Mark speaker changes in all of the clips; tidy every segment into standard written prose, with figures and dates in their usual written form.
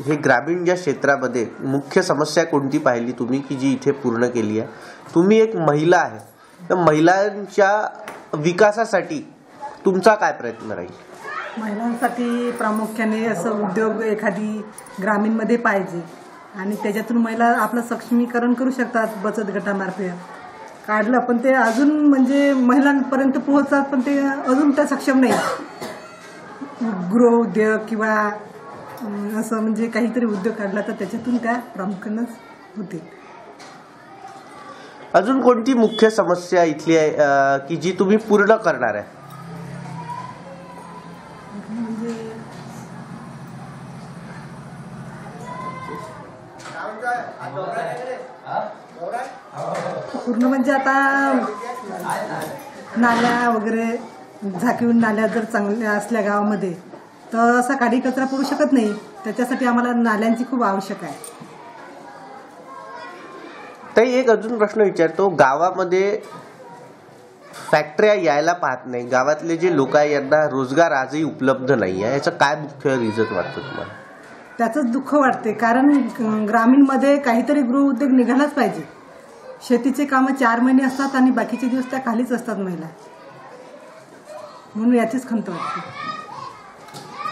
Speaker 1: हे ग्रामीण ज्या क्षेत्रामध्ये मुख्य समस्या कोणती पाहिली तुम्ही की जी इथे पूर्ण केली आहे? तुम्ही एक महिला आहे, तर महिलांच्या विकासासाठी तुमचा काय प्रयत्न राहील?
Speaker 2: महिलांसाठी प्रामुख्याने असं उद्योग एखादी ग्रामीणमध्ये पाहिजे आणि त्याच्यातून महिला आपलं सक्षमीकरण करू शकतात. बचत गटामार्फत काढलं पण ते अजून म्हणजे महिलांपर्यंत पोहोचतात, पण ते अजून त्या सक्षम नाही. गृह उद्योग किंवा असं म्हणजे काहीतरी उद्योग काढला तर त्याच्यातून त्या प्रामुख्याने होतील.
Speaker 1: अजून कोणती मुख्य समस्या इथली आहे की जी तुम्ही पूर्ण करणार आहे?
Speaker 2: पूर्ण म्हणजे आता नाल्या वगैरे झाकीवून नाल्या जर चांगल्या असल्या गावामध्ये तर असा काडी कचरा पडू शकत नाही. त्याच्यासाठी आम्हाला नाल्यांची खूप आवश्यक आहे.
Speaker 1: ताई, एक अजून प्रश्न विचारतो. गावामध्ये फॅक्टऱ्या यायला पाहत नाही, गावातले जे लोक आहे यांना रोजगार आजही उपलब्ध नाही आहे, याचं काय मुख्य रिझन वाटतं तुम्हाला?
Speaker 2: त्याचंच दुःख वाटते, कारण ग्रामीणमध्ये काहीतरी गृह उद्योग निघालाच पाहिजे. शेतीचे कामं 4 महिने असतात आणि बाकीचे दिवस त्या खालीच असतात महिला, म्हणून याचीच खंत वाटते.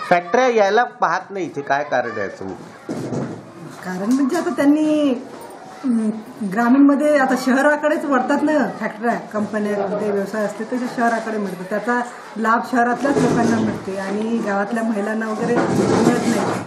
Speaker 1: फॅक्टऱ्या यायला पाहत नाही, इथे काय कारण आहे याचं?
Speaker 2: कारण म्हणजे आता त्यांनी ग्रामीणमध्ये आता शहराकडेच वळतात ना. फॅक्टऱ्या कंपन्यामध्ये व्यवसाय असते तर शहराकडे मिळतात. त्याचा लाभ शहरातल्याच लोकांना मिळते आणि गावातल्या महिलांना वगैरे मिळत नाही.